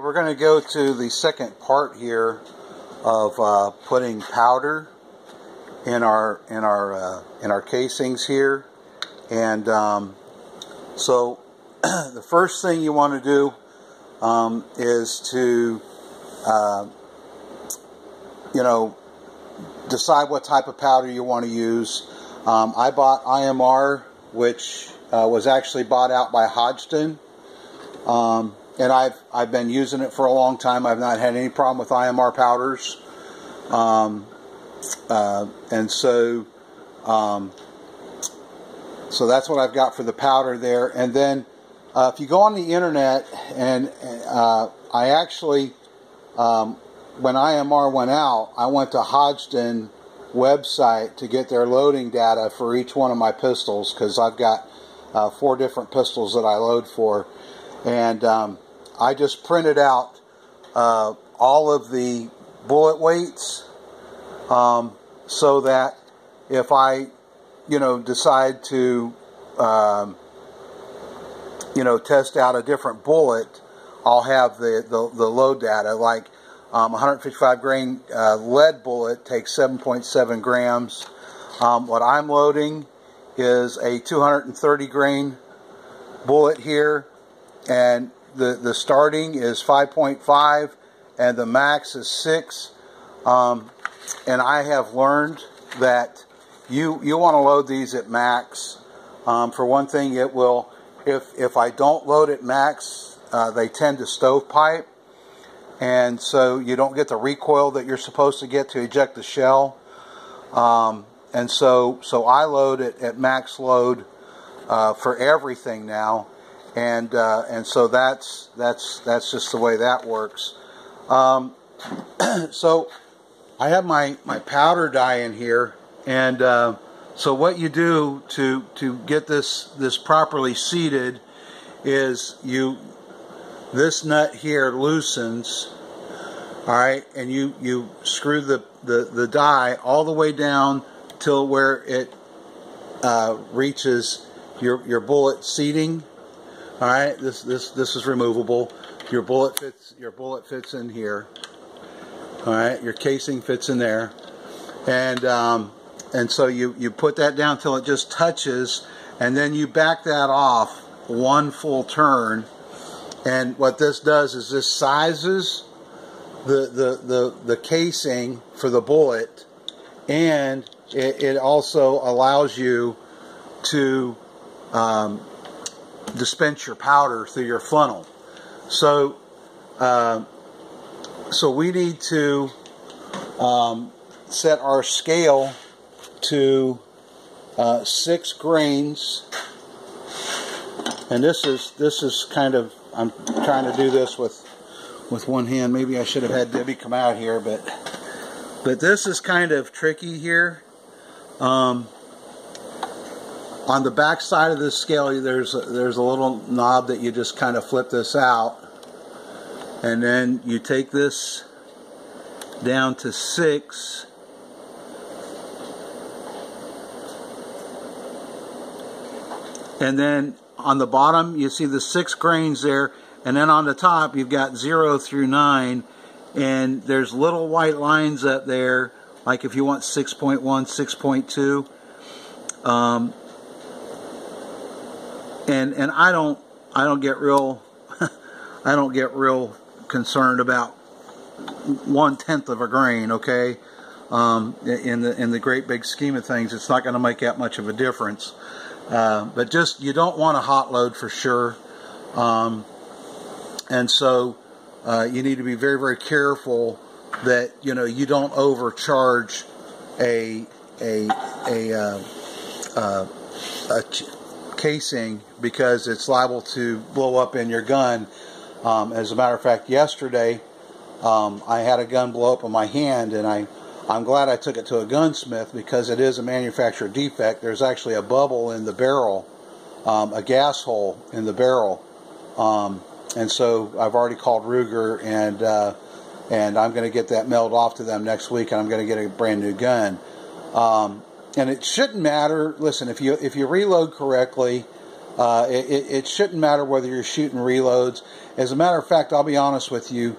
We're going to go to the second part here of putting powder in our casings here, and so the first thing you want to do is to decide what type of powder you want to use. I bought IMR, which was actually bought out by Hodgdon. And I've been using it for a long time. I've not had any problem with IMR powders. And so that's what I've got for the powder there. And then if you go on the internet, and I actually, when IMR went out, I went to Hodgdon website to get their loading data for each one of my pistols, because I've got 4 different pistols that I load for. And I just printed out all of the bullet weights, so that if I, decide to, test out a different bullet, I'll have the load data. Like 155 grain lead bullet takes 7.7 grams. What I'm loading is a 230 grain bullet here, and the starting is 5.5 and the max is 6. And I have learned that you want to load these at max. For one thing, it will, if I don't load at max, they tend to stovepipe, and so you don't get the recoil that you're supposed to get to eject the shell. And so I load it at max load for everything now. And so that's just the way that works. So I have my powder dye in here, and so what you do to get this properly seated is this nut here loosens, all right, and you screw the dye all the way down till where it reaches your bullet seating. All right, this is removable. Your bullet fits in here. All right, your casing fits in there, and so you put that down till it just touches, and then you back that off 1 full turn. And what this does is this sizes the casing for the bullet, and it also allows you to dispense your powder through your funnel. So we need to set our scale to 6 grains, and this is kind of, I'm trying to do this with one hand. Maybe I should have had Debbie come out here, but this is kind of tricky here. On the back side of this scale, there's a little knob that you just kind of flip this out, and then you take this down to 6, and then on the bottom you see the 6 grains there, and then on the top you've got 0 through 9, and there's little white lines up there, like if you want 6.1, 6.2. And I don't get real I don't get real concerned about 1/10 of a grain, okay? In the great big scheme of things, it's not going to make that much of a difference. But just, you don't want a hot load for sure, and so you need to be very, very careful that you don't overcharge a casing, because it's liable to blow up in your gun. As a matter of fact, yesterday I had a gun blow up in my hand, and I'm glad I took it to a gunsmith, because it is a manufacturer defect. There's actually a bubble in the barrel, a gas hole in the barrel, and so I've already called Ruger, and I'm going to get that mailed off to them next week, and I'm going to get a brand new gun. And it shouldn't matter. Listen, if you reload correctly, It shouldn't matter whether you're shooting reloads. As a matter of fact, I'll be honest with you,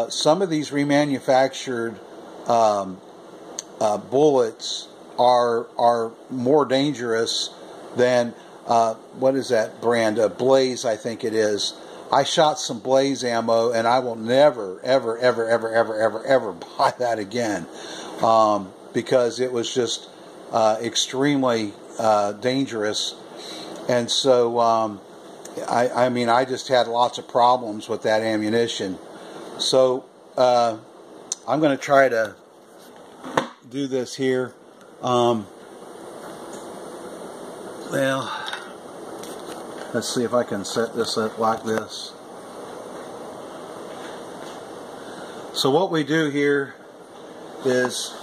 some of these remanufactured bullets are more dangerous than what is that brand? Blaze, I think it is. I shot some Blaze ammo, and I will never, ever, ever, ever, ever, ever, ever buy that again, because it was just extremely dangerous. And so, I mean, I just had lots of problems with that ammunition. So, I'm going to try to do this here. Well, let's see if I can set this up like this. So what we do here is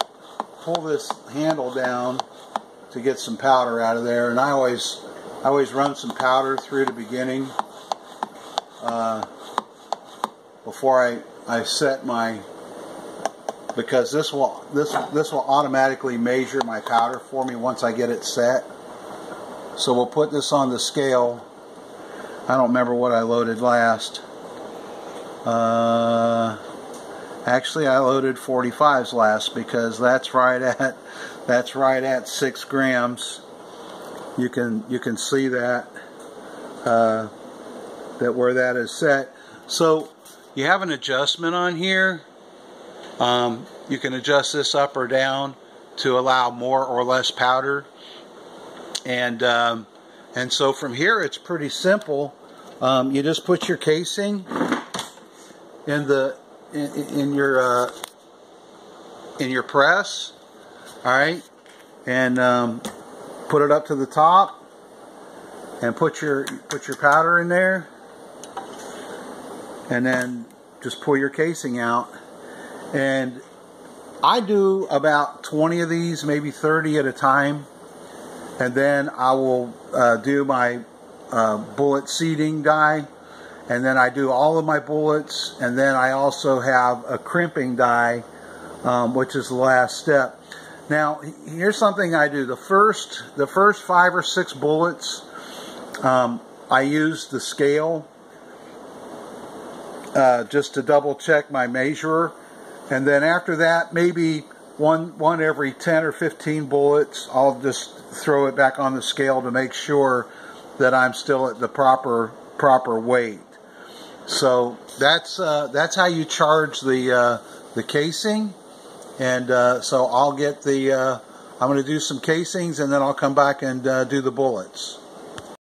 pull this handle down to get some powder out of there, and I always run some powder through the beginning before I set my, because this will automatically measure my powder for me once I get it set. So we'll put this on the scale. I don't remember what I loaded last. Actually, I loaded 45s last, because that's right at 6 grams. You can see that where that is set. So you have an adjustment on here. You can adjust this up or down to allow more or less powder. And so from here it's pretty simple. You just put your casing in your press, all right, and put it up to the top, and put your powder in there, and then just pull your casing out. And I do about 20 of these, maybe 30 at a time. And then I will do my bullet seeding die, and then I do all of my bullets, and then I also have a crimping die, which is the last step. Now, here's something I do. The first 5 or 6 bullets, I use the scale just to double check my measurer, and then after that, maybe one every 10 or 15 bullets, I'll just throw it back on the scale to make sure that I'm still at the proper weight. So that's how you charge the casing. And so I'll get I'm going to do some casings, and then I'll come back and do the bullets.